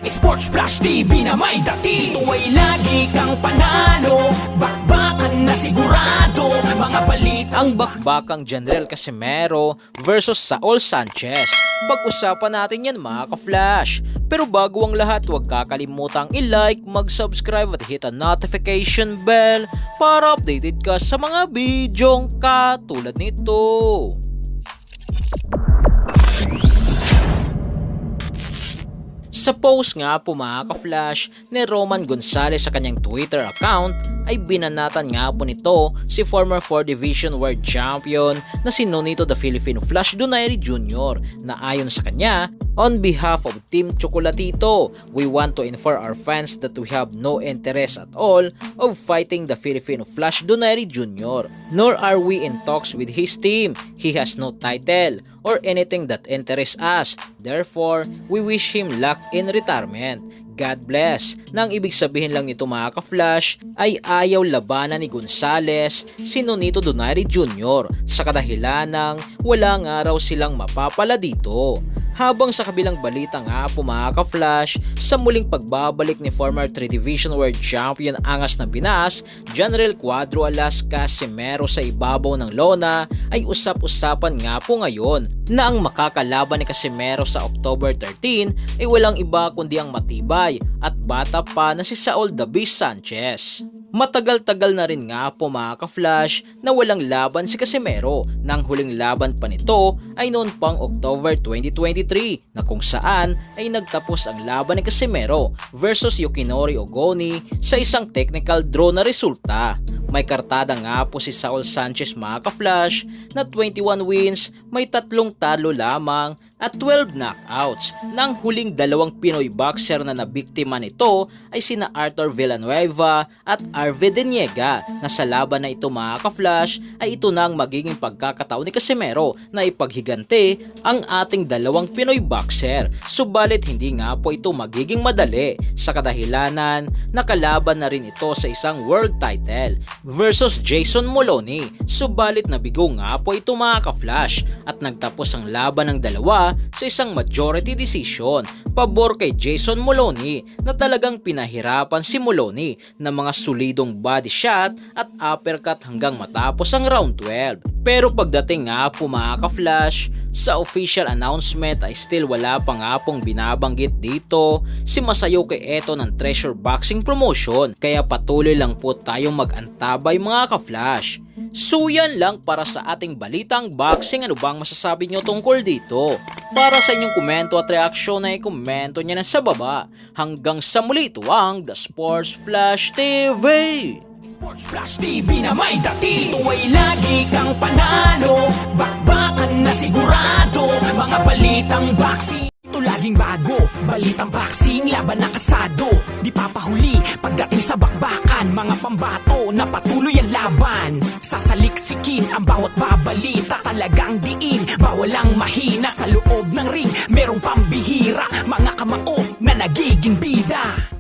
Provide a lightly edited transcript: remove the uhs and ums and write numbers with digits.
Sports Flash TV na may dati. Tuwa'y lagi kang panalo, bakbakan na sigurado. Mga balita. Ang bakbakang General Casimero versus Saul Sanchez. Pag-usapan natin yan mga ka-flash. Pero bago ang lahat, huwag kakalimutang i-like, mag-subscribe at hit ang notification bell para updated ka sa mga bidyong katulad nito. Sa post nga po mga ka-flash ni Roman Gonzalez sa kanyang Twitter account ay binanatan nga po nito si former 4 Division World Champion na si Nonito the Filipino Flash Donaire Jr. na ayon sa kanya, on behalf of Team Chocolatito, we want to inform our fans that we have no interest at all of fighting the Filipino Flash Donaire Jr. Nor are we in talks with his team. He has no title or anything that interests us. Therefore, we wish him luck in retirement. God bless. Nang ibig sabihin lang nito mga ka-flash ay ayaw labanan ni Gonzalez si Nonito Donaire Jr. sa kadahilan ng walang araw silang mapapala dito. Habang sa kabilang balita nga po mga ka-flash, sa muling pagbabalik ni former 3 Division World Champion Angas na Pinas, General Cuadro Alas Casimero sa ibabaw ng lona ay usap-usapan nga po ngayon na ang makakalaban ni Casimero sa October 13 ay walang iba kundi ang matibay at bata pa na si Saul the Beast Sanchez. Matagal-tagal na rin nga po mga ka-flash na walang laban si Casimero. Nang huling laban pa nito ay noon pang October 2023 na kung saan ay nagtapos ang laban ni Casimero versus Yukinori Ogoni sa isang technical draw na resulta. May kartada nga po si Saul Sanchez mga ka-flash na 21 wins, may 3 talo lamang at 12 knockouts. Nang huling dalawang Pinoy boxer na nabiktima nito ay sina Arthur Villanueva at Arvid Deniega na sa laban na ito mga ka-flash ay ito na ang magiging pagkakataon ni Casimero na ipaghigante ang ating dalawang Pinoy boxer. Subalit hindi nga po ito magiging madali sa kadahilanan nakalaban na rin ito sa isang world title versus Jason Moloney. Subalit nabigo nga po ito mga ka-flash at nagtapos ang laban ng dalawa sa isang majority decision pabor kay Jason Moloney na talagang pinahirapan si Moloney ng mga solidong body shot at uppercut hanggang matapos ang round 12. Pero pagdating nga po mga ka-flash, sa official announcement ay still wala pa nga pong binabanggit dito si Masayoki Eto ng Treasure Boxing Promotion, kaya patuloy lang po tayong mag-antabay mga ka-flash. So yan lang para sa ating balitang boxing. Ano bang masasabi nyo tungkol dito? Para sa inyong komento at reaksyon ay komento nyo na sa baba. Hanggang sa muli, ito ang The Sports Flash TV. Sports Flash TV na may dati. Tuwa'y lagi kang panalo, bakbakan na sigurado. Mga balitang boxing, ito laging bago. Balitang boxing, laban na kasado. Di papahuli pagdating sa bakbakan. Mga pambato na patuloy ang laban. Sasaliksikin ang bawat babalita. Talagang diin, bawal ang mahina. Sa loob ng ring, merong pambihira. Mga kamao na nagiging bida.